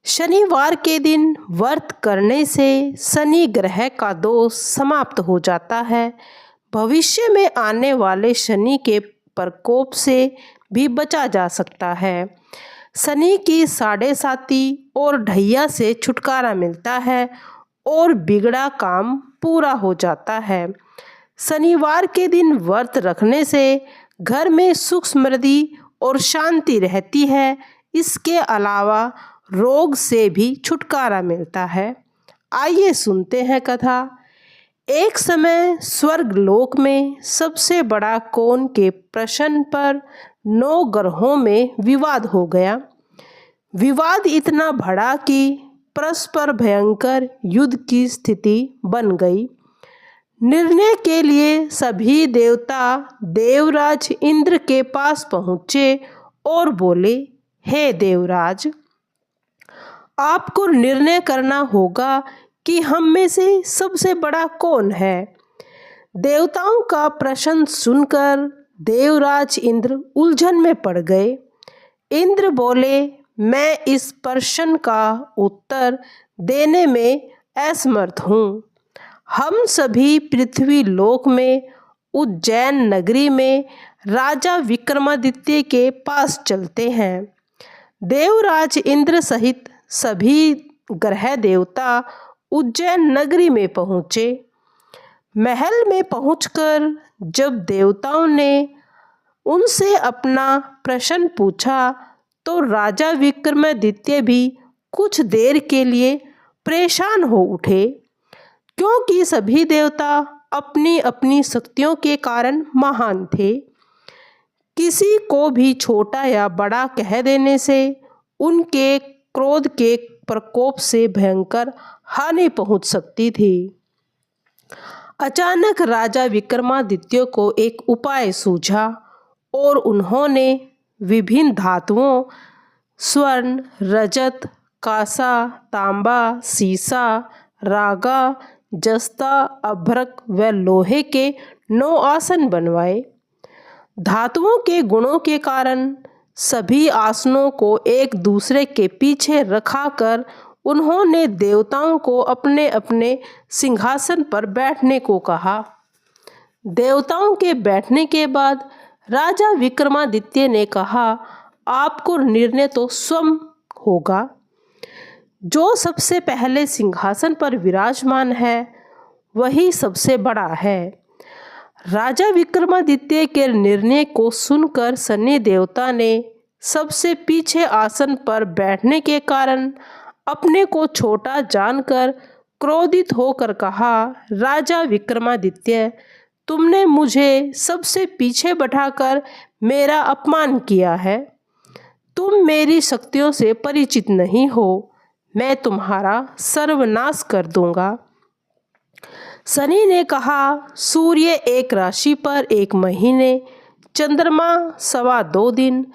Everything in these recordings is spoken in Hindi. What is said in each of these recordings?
शनिवार के दिन व्रत करने से शनि ग्रह का दोष समाप्त हो जाता है। भविष्य में आने वाले शनि के प्रकोप से भी बचा जा सकता है। शनि की साढ़े साती और ढैया से छुटकारा मिलता है और बिगड़ा काम पूरा हो जाता है। शनिवार के दिन व्रत रखने से घर में सुख समृद्धि और शांति रहती है। इसके अलावा रोग से भी छुटकारा मिलता है। आइए सुनते हैं कथा। एक समय स्वर्ग लोक में सबसे बड़ा कोण के प्रश्न पर 9 ग्रहों में विवाद हो गया। विवाद इतना बढ़ा कि परस्पर भयंकर युद्ध की स्थिति बन गई। निर्णय के लिए सभी देवता देवराज इंद्र के पास पहुँचे और बोले, हे देवराज, आपको निर्णय करना होगा कि हम में से सबसे बड़ा कौन है। देवताओं का प्रश्न सुनकर देवराज इंद्र उलझन में पड़ गए। इंद्र बोले, मैं इस प्रश्न का उत्तर देने में असमर्थ हूँ। हम सभी पृथ्वी लोक में उज्जैन नगरी में राजा विक्रमादित्य के पास चलते हैं। देवराज इंद्र सहित सभी ग्रह देवता उज्जैन नगरी में पहुँचे। महल में पहुंचकर जब देवताओं ने उनसे अपना प्रश्न पूछा तो राजा विक्रमादित्य भी कुछ देर के लिए परेशान हो उठे, क्योंकि सभी देवता अपनी अपनी शक्तियों के कारण महान थे। किसी को भी छोटा या बड़ा कह देने से उनके क्रोध के प्रकोप से भयंकर हानि पहुंच सकती थी। अचानक राजा विक्रमादित्य को एक उपाय सूझा और उन्होंने विभिन्न धातुओं स्वर्ण, रजत, कांसा, तांबा, सीसा, रागा, जस्ता, अभ्रक व लोहे के 9 आसन बनवाए। धातुओं के गुणों के कारण सभी आसनों को एक दूसरे के पीछे रखाकर उन्होंने देवताओं को अपने अपने सिंहासन पर बैठने को कहा। देवताओं के बैठने के बाद राजा विक्रमादित्य ने कहा, आपको निर्णय तो स्वयं होगा। जो सबसे पहले सिंहासन पर विराजमान है वही सबसे बड़ा है। राजा विक्रमादित्य के निर्णय को सुनकर शनि देवता ने सबसे पीछे आसन पर बैठने के कारण अपने को छोटा जानकर क्रोधित होकर कहा, राजा विक्रमादित्य, तुमने मुझे सबसे पीछे बैठाकर मेरा अपमान किया है। तुम मेरी शक्तियों से परिचित नहीं हो। मैं तुम्हारा सर्वनाश कर दूंगा। शनि ने कहा, सूर्य एक राशि पर 1 महीने, चंद्रमा 2.25 दिन,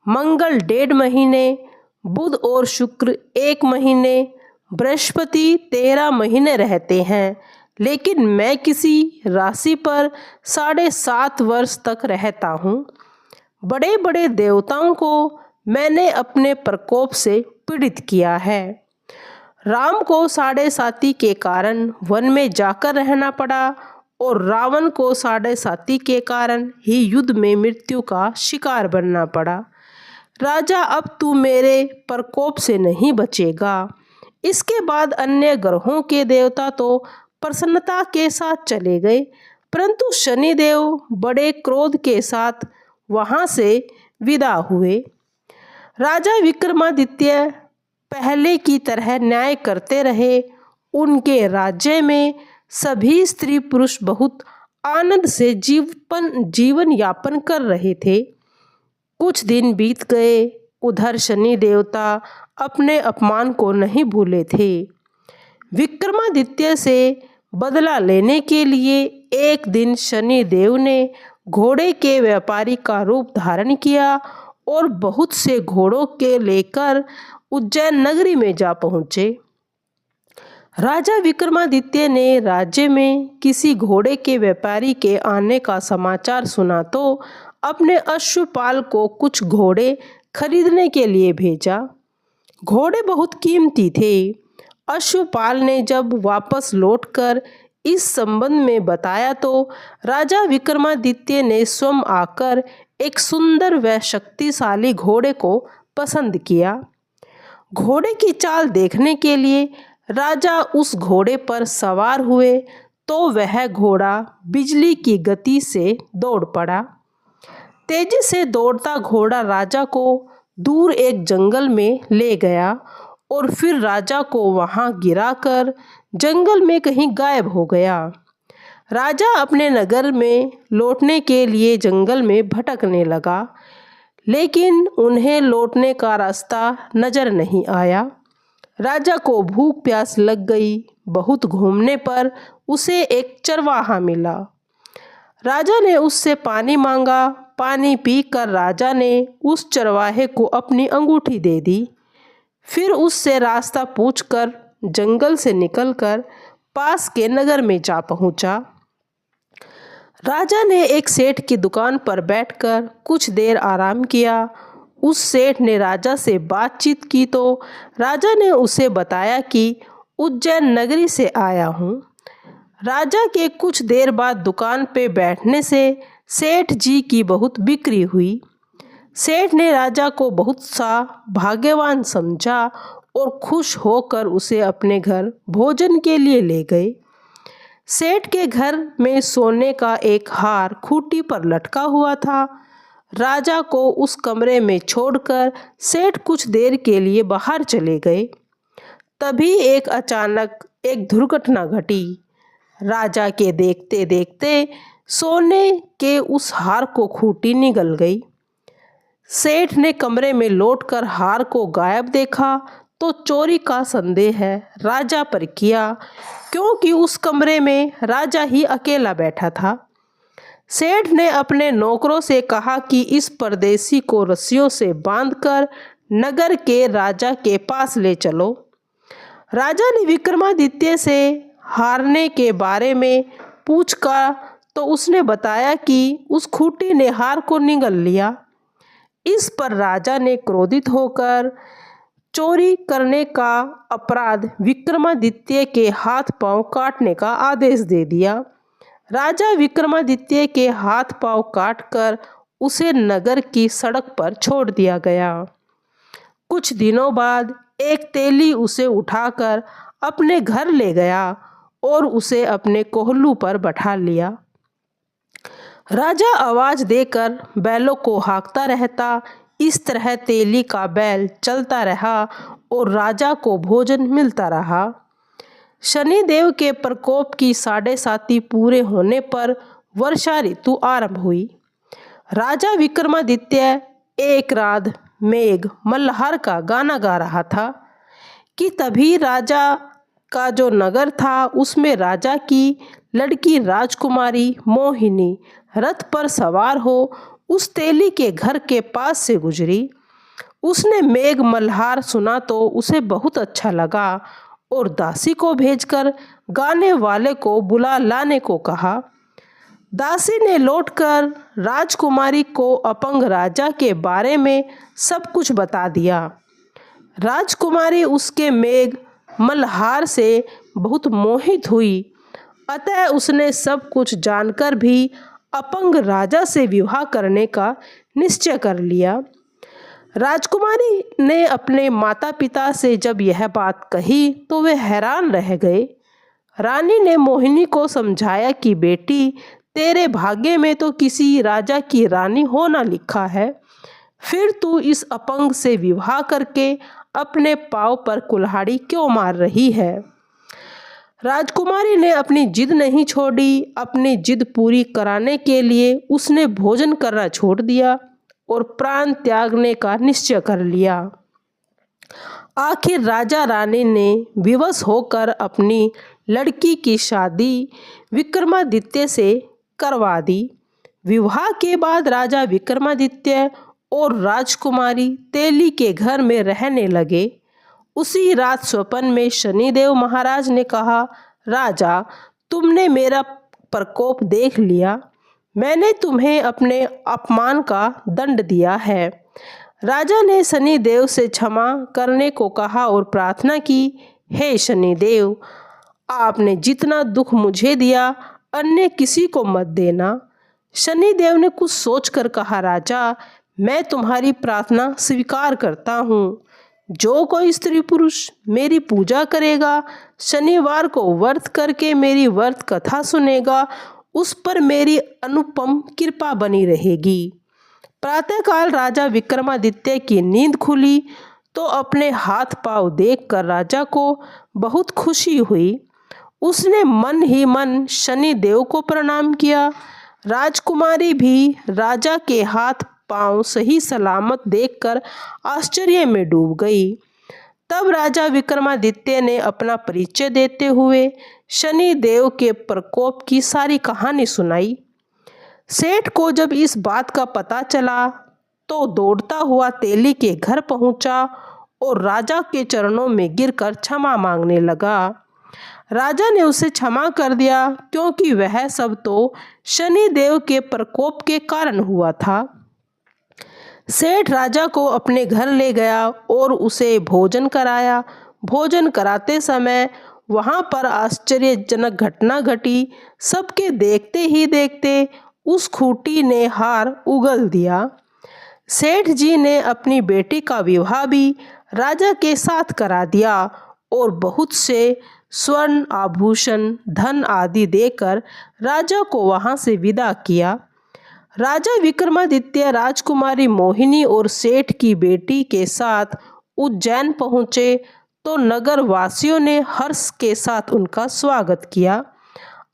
मंगल 1.5 महीने, बुध और शुक्र 1 महीने, बृहस्पति 13 महीने रहते हैं, लेकिन मैं किसी राशि पर 7.5 वर्ष तक रहता हूँ। बड़े बड़े देवताओं को मैंने अपने प्रकोप से पीड़ित किया है। राम को 7.5 के कारण वन में जाकर रहना पड़ा और रावण को 7.5 के कारण ही युद्ध में मृत्यु का शिकार बनना पड़ा। राजा, अब तू मेरे प्रकोप से नहीं बचेगा। इसके बाद अन्य ग्रहों के देवता तो प्रसन्नता के साथ चले गए, परंतु शनिदेव बड़े क्रोध के साथ वहां से विदा हुए। राजा विक्रमादित्य पहले की तरह न्याय करते रहे। उनके राज्य में सभी स्त्री पुरुष बहुत आनंद से जीवन यापन कर रहे थे। कुछ दिन बीत गए। उधर शनि देवता अपने अपमान को नहीं भूले थे। विक्रमादित्य से बदला लेने के लिए एक दिन शनि देव ने घोड़े के व्यापारी का रूप धारण किया और बहुत से घोड़ों के लेकर उज्जैन नगरी में जा पहुँचे। राजा विक्रमादित्य ने राज्य में किसी घोड़े के व्यापारी के आने का समाचार सुना तो अपने अश्वपाल को कुछ घोड़े खरीदने के लिए भेजा। घोड़े बहुत कीमती थे। अश्वपाल ने जब वापस लौटकर इस संबंध में बताया तो राजा विक्रमादित्य ने स्वयं आकर एक सुंदर व शक्तिशाली घोड़े को पसंद किया। घोड़े की चाल देखने के लिए राजा उस घोड़े पर सवार हुए तो वह घोड़ा बिजली की गति से दौड़ पड़ा। तेजी से दौड़ता घोड़ा राजा को दूर एक जंगल में ले गया और फिर राजा को वहां गिराकर जंगल में कहीं गायब हो गया। राजा अपने नगर में लौटने के लिए जंगल में भटकने लगा, लेकिन उन्हें लौटने का रास्ता नजर नहीं आया। राजा को भूख प्यास लग गई। बहुत घूमने पर उसे एक चरवाहा मिला। राजा ने उससे पानी मांगा। पानी पीकर राजा ने उस चरवाहे को अपनी अंगूठी दे दी। फिर उससे रास्ता पूछकर जंगल से निकलकर पास के नगर में जा पहुंचा। राजा ने एक सेठ की दुकान पर बैठकर कुछ देर आराम किया। उस सेठ ने राजा से बातचीत की तो राजा ने उसे बताया कि उज्जैन नगरी से आया हूँ। राजा के कुछ देर बाद दुकान पे बैठने से सेठ जी की बहुत बिक्री हुई। सेठ ने राजा को बहुत सा भाग्यवान समझा और खुश होकर उसे अपने घर भोजन के लिए ले गए। सेठ के घर में सोने का एक हार खूंटी पर लटका हुआ था। राजा को उस कमरे में छोड़कर सेठ कुछ देर के लिए बाहर चले गए। तभी एक अचानक एक दुर्घटना घटी। राजा के देखते देखते सोने के उस हार को खूंटी निगल गई। सेठ ने कमरे में लौटकर हार को गायब देखा तो चोरी का संदेह राजा पर किया, क्योंकि उस कमरे में राजा ही अकेला बैठा था। सेठ ने अपने नौकरों से कहा कि इस परदेसी को रस्सियों से बांधकर नगर के राजा के पास ले चलो। राजा ने विक्रमादित्य से हारने के बारे में पूछा तो उसने बताया कि उस खूंटी ने हार को निगल लिया। इस पर राजा ने क्रोधित होकर चोरी करने का अपराध विक्रमादित्य के हाथ पांव काटने का आदेश दे दिया। राजा विक्रमादित्य के हाथ पांव काटकर उसे नगर की सड़क पर छोड़ दिया गया। कुछ दिनों बाद एक तेली उसे उठाकर अपने घर ले गया और उसे अपने कोहलू पर बैठा लिया। राजा आवाज देकर बैलों को हाँकता रहता। इस तरह तेली का बैल चलता रहा और राजा को भोजन मिलता रहा। शनिदेव के प्रकोप की 7.5 पूरे होने पर वर्षा ऋतु आरंभ हुई। राजा विक्रमादित्य एक रात मेघ मल्हार का गाना गा रहा था कि तभी राजा का जो नगर था उसमें राजा की लड़की राजकुमारी मोहिनी रथ पर सवार हो उस तेली के घर के पास से गुजरी। उसने मेघ मल्हार सुना तो उसे बहुत अच्छा लगा और दासी को भेजकर गाने वाले को बुला लाने को कहा। दासी ने लौटकर राजकुमारी को अपंग राजा के बारे में सब कुछ बता दिया। राजकुमारी उसके मेघ मल्हार से बहुत मोहित हुई, अतः उसने सब कुछ जानकर भी अपंग राजा से विवाह करने का निश्चय कर लिया। राजकुमारी ने अपने माता पिता से जब यह बात कही तो वे हैरान रह गए। रानी ने मोहिनी को समझाया कि बेटी, तेरे भाग्य में तो किसी राजा की रानी होना लिखा है, फिर तू इस अपंग से विवाह करके अपने पाँव पर कुल्हाड़ी क्यों मार रही है। राजकुमारी ने अपनी जिद नहीं छोड़ी। अपनी जिद पूरी कराने के लिए उसने भोजन करना छोड़ दिया और प्राण त्यागने का निश्चय कर लिया। आखिर राजा रानी ने विवश होकर अपनी लड़की की शादी विक्रमादित्य से करवा दी। विवाह के बाद राजा विक्रमादित्य और राजकुमारी तेली के घर में रहने लगे। उसी रात स्वप्न में शनिदेव महाराज ने कहा, राजा, तुमने मेरा प्रकोप देख लिया। मैंने तुम्हें अपने अपमान का दंड दिया है। राजा ने शनिदेव से क्षमा करने को कहा और प्रार्थना की, हे शनिदेव, आपने जितना दुख मुझे दिया अन्य किसी को मत देना। शनिदेव ने कुछ सोचकर कहा, राजा, मैं तुम्हारी प्रार्थना स्वीकार करता हूँ। जो कोई स्त्री पुरुष मेरी पूजा करेगा, शनिवार को व्रत करके मेरी व्रत कथा सुनेगा, उस पर मेरी अनुपम कृपा बनी रहेगी। प्रातःकाल राजा विक्रमादित्य की नींद खुली तो अपने हाथ पांव देखकर राजा को बहुत खुशी हुई। उसने मन ही मन शनिदेव को प्रणाम किया। राजकुमारी भी राजा के हाथ पांव सही सलामत देखकर आश्चर्य में डूब गई। तब राजा विक्रमादित्य ने अपना परिचय देते हुए शनिदेव के प्रकोप की सारी कहानी सुनाई। सेठ को जब इस बात का पता चला तो दौड़ता हुआ तेली के घर पहुंचा और राजा के चरणों में गिरकर क्षमा मांगने लगा। राजा ने उसे क्षमा कर दिया, क्योंकि वह सब तो शनिदेव के प्रकोप के कारण हुआ था। सेठ राजा को अपने घर ले गया और उसे भोजन कराया। भोजन कराते समय वहां पर आश्चर्यजनक घटना घटी। सबके देखते ही देखते उस खूंटी ने हार उगल दिया। सेठ जी ने अपनी बेटी का विवाह भी राजा के साथ करा दिया और बहुत से स्वर्ण आभूषण, धन आदि देकर राजा को वहां से विदा किया। राजा विक्रमादित्य राजकुमारी मोहिनी और सेठ की बेटी के साथ उज्जैन पहुंचे तो नगर वासियों ने हर्ष के साथ उनका स्वागत किया।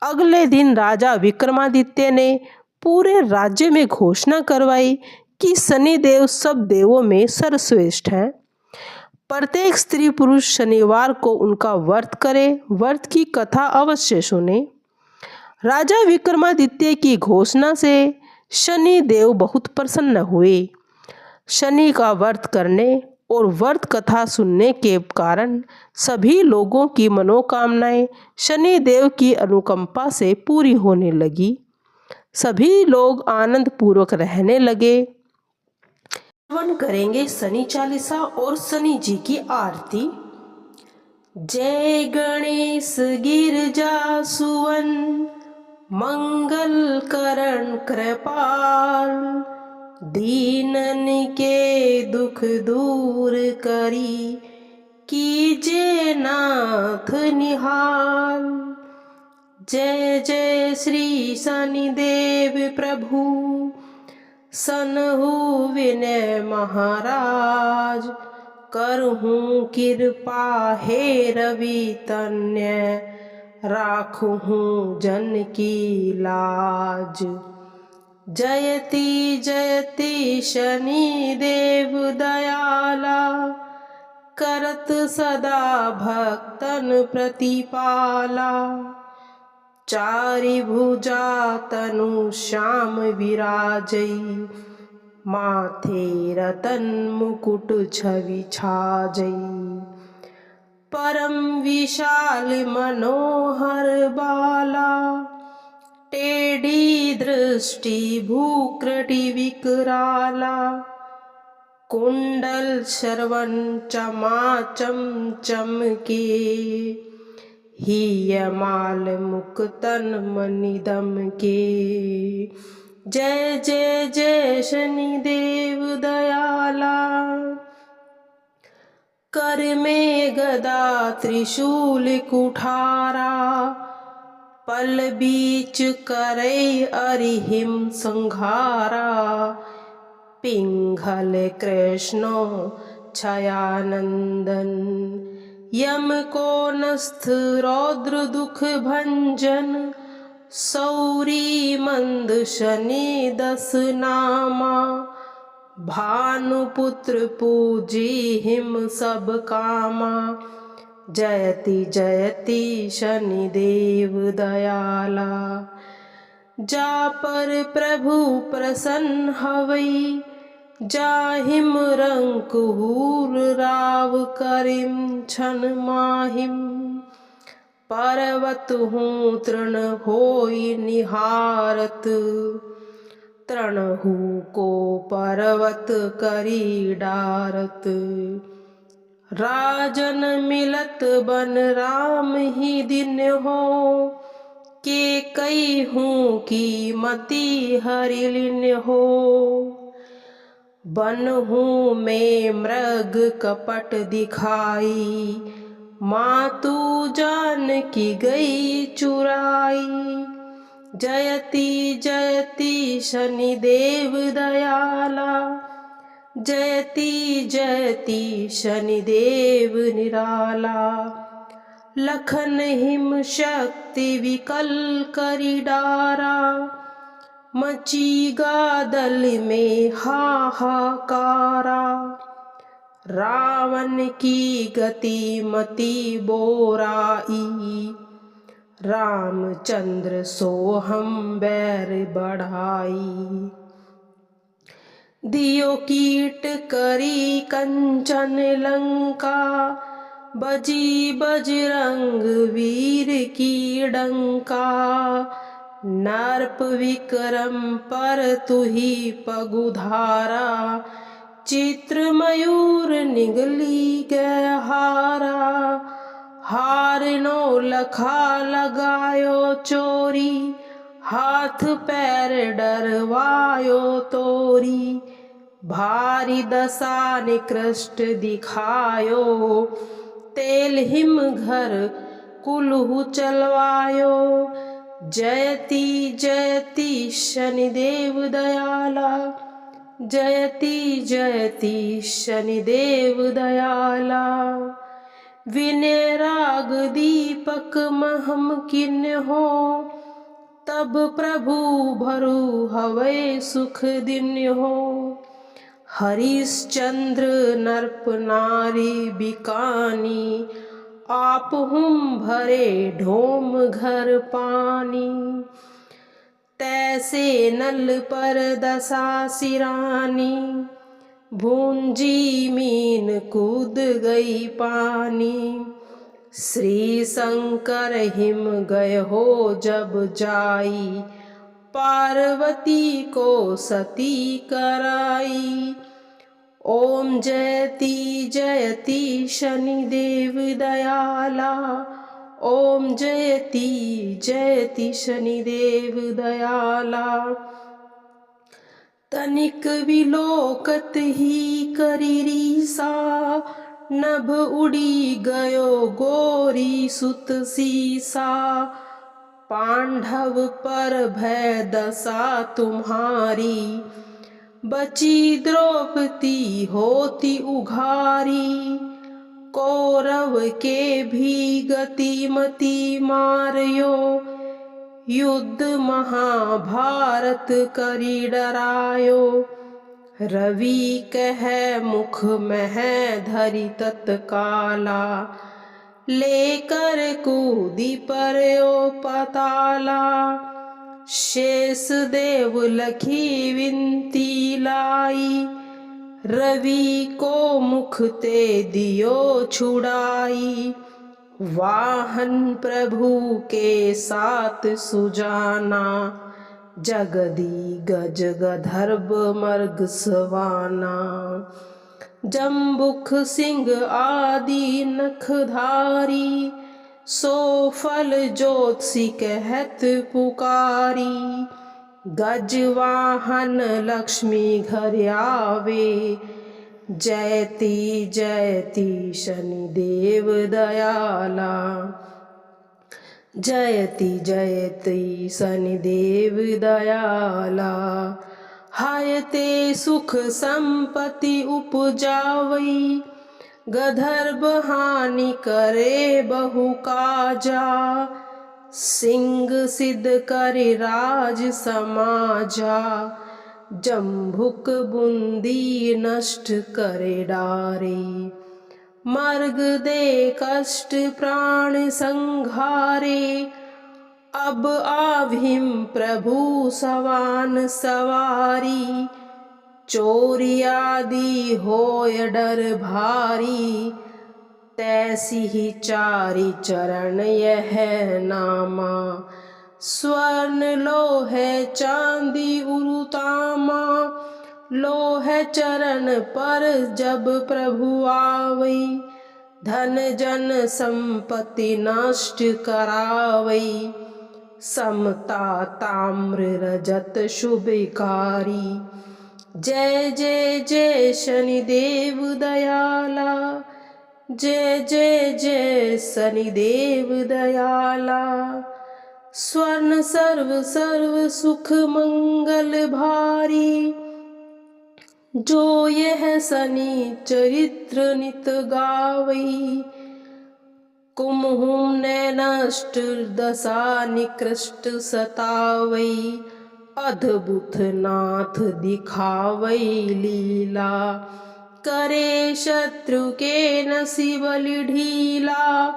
अगले दिन राजा विक्रमादित्य ने पूरे राज्य में घोषणा करवाई कि शनिदेव सब देवों में सर्वश्रेष्ठ हैं। प्रत्येक स्त्री पुरुष शनिवार को उनका व्रत करे, व्रत की कथा अवश्य सुने। राजा विक्रमादित्य की घोषणा से शनिदेव बहुत प्रसन्न हुए। शनि का व्रत करने और व्रत कथा सुनने के कारण सभी लोगों की मनोकामनाएं शनिदेव की अनुकंपा से पूरी होने लगी। सभी लोग आनंद पूर्वक रहने लगे। श्रवण करेंगे शनि चालीसा और शनि जी की आरती। जय गणेश गिरजा सुवन, मंगल करण कृपाल, दीनन के दुख दूर करी, कीजे नाथ निहाल। जय जय श्री शनिदेव प्रभु, सनहु विनय महाराज, करहूँ कृपा हे रवि तन्य, राखूँ जन की लाज। जयति जयति शनि देव दयाला, करत सदा भक्तन प्रतिपाला। चारि भुजा तनु श्याम विराजई, माथे रतन मुकुट छवि छाजई। परम विशाल मनोहर बाला, टेढ़ी दृष्टि भूकृटि विकराला। कुंडल श्रवण चमाचम चमके, हीयमाल मुक्तन मनिदम के। जय जय जय शनिदेव दयाला, कर में गदा त्रिशूल कुठारा। पल बीच करे अरिहिम संघारा, पिंघल कृष्णो छयानंदन। यम को नस्थ रौद्र दुख भंजन, सौरी मंद शनि दस नामा। भानुपुत्र पूजी हिम सब कामा, जयति जयति शनिदेव दयाला। जा पर प्रभु प्रसन्न हवई, जाहिम रंकुहूर राव करिम छन माहिम। पर्वत हूँ तृण होई निहारत, तृणहु को पर्वत करी डारत। राजन मिलत बन राम ही दिन हो, के कई हूँ की मति हरिलिन हो। बनहु में मृग कपट दिखाई, मातु जान की गई चुराई। जयति जयति शनिदेव दयाला, जयति जयति शनिदेव निराला। लखन हिम शक्ति विकल करी डारा, मची गादल में हाहाकारा। रावण की गति मति बोराई, रामचंद्र सोहम बैर बढ़ाई। दियो कीट करी कंचन लंका, बजी बजरंग वीर की डंका। नर्प विक्रम पर तुही पगुधारा, चित्र मयूर निगली गहारा। हार नो लखा लगायो चोरी, हाथ पैर डरवायो तोरी। भारी दशा निकृष्ट दिखायो, तेल हिम घर कुलहु चलवायो। जयति जयति शनिदेव दयाला, जयति जयति शनिदेव दयाला। विनय राग दीपक महम किन हो, तब प्रभु भरु हवै सुख दिन हो। हरिश्चंद्र नरप नारी बिकानी, आप हुम भरे ढोम घर पानी। तैसे नल पर दशा सिरानी, भूंजी मीन कूद गई पानी। श्री शंकर हिम गए हो जब जाई, पार्वती को सती कराई। ओम जयति जयति शनिदेव दयाला, ओम जयति जयति शनिदेव दयाला। तनिक विलोकत ही करी रीसा, नभ उड़ी गयो गोरी सुत सीसा। पांडव पर भय दशा तुम्हारी, बची द्रौपदी होती उघारी। कौरव के भी गति मति मारयो, युद्ध महाभारत करी डरायो। रवि कह मुख मह धरि तत्काला, लेकर कूदी पर्यो पताला। शेष देव लखी विनती लाई, रवि को मुख ते दियो छुड़ाई। वाहन प्रभु के साथ सुजाना, जगदी गज गधर्व मर्ग सवाना। जम्बुख सिंह आदि नखधारी, सो फल ज्योतिषी कहत पुकारी। गजवाहन लक्ष्मी घर आवे, जयति जयति शनिदेव दयाला। जयति जयति शनिदेव दयाला। हायते सुख संपत्ति उपजावई, गधर्व हानि करे बहु काजा। सिंह सिद्ध करि राज समाजा, जम्भुक बुंदी नष्ट करे डारे। मर्ग दे कष्ट प्राण संघारे, अब आभिम प्रभु सवान सवारी। चोरी आदि होय डर भारी, तैसी ही चारि चरण यह नामा। स्वर्ण लोह चांदी उरु तामा, लोह चरण पर जब प्रभु आवई, धन जन संपत्ति नष्ट करावई। समता ताम्र रजत शुभकारी, जय जय जय शनिदेव दयाला, जय जय जय शनिदेव दयाला। स्वर्ण सर्व सर्व सुख मंगल भारी, जो यह शनि चरित्र नित गावई। कुमहुम ने नष्ट दशा निकृष्ट सतावई, अद्भुत नाथ दिखावई लीला। करे शत्रु के नसीब ढीला,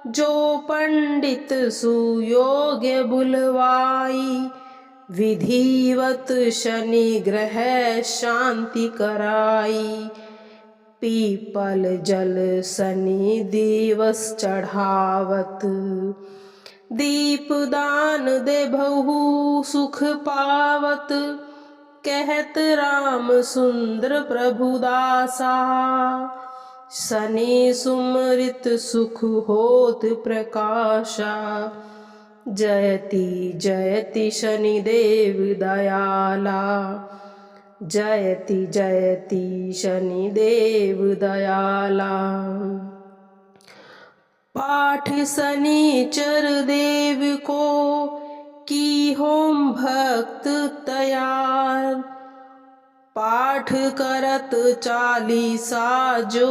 जो पंडित सुयोग्य बुलवाई। विधिवत शनि ग्रह शांति कराई, पीपल जल शनि दिवस चढ़ावत। दीप दान दे बहु सुख पावत, कहत राम सुंदर प्रभु दासा। शनि सुमृत सुख होत प्रकाशा, जयति जयति शनिदेव दयाला, जयति जयति शनिदेव दयाला। पाठ शनिचर देव को की होम भक्त तैयार, पाठ करत चालीसा जो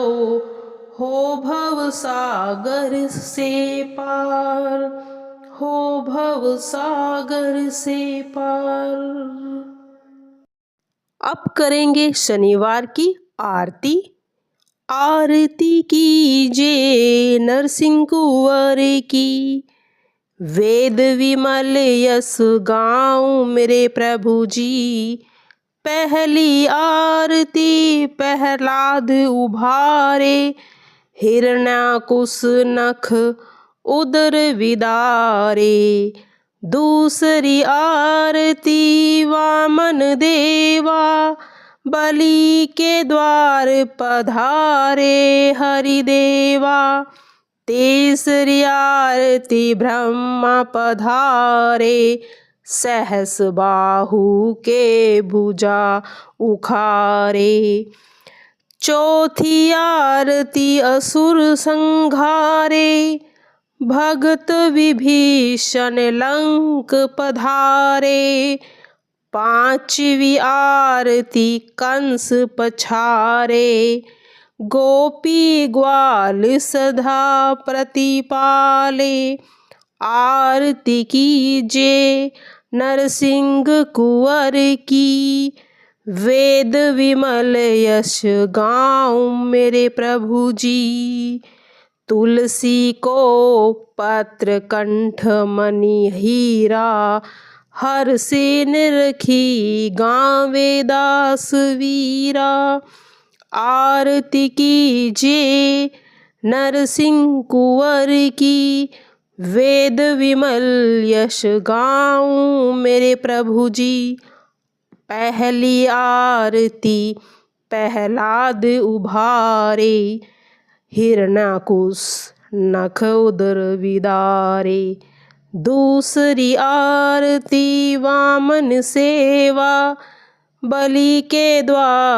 हो भव सागर से पार, हो भव सागर से पार। अब करेंगे शनिवार की आरती। आरती कीजे नरसिंह कुंवर की, वेद विमल यस गाऊं मेरे प्रभु जी। पहली आरती प्रहलाद उभारे, हिरण्याकुश नख उदर विदारे। दूसरी आरती वामन देवा, बलि के द्वार पधारे हरिदेवा। तीसरी आरती ब्रह्मा पधारे, सहस बाहु के भुजा उखारे। चौथी आरती असुर संघारे, भगत विभीषण लंक पधारे। पांचवी आरती कंस पछारे, गोपी ग्वाल सदा प्रतिपाले। आरती कीजे नरसिंह कुंवर की, वेद विमल यश गाऊं मेरे प्रभु जी। तुलसी को पत्र कंठ मणि हीरा, हर से निरखी गावे दास वीरा। आरती कीजे नरसिंह कुंवर की, वेद विमल यश गाऊं मेरे प्रभु जी। पहली आरती प्रहलाद उभारे, हिरण्याकुश नख उदर विदारे। दूसरी आरती वामन सेवा, बलि के द्वार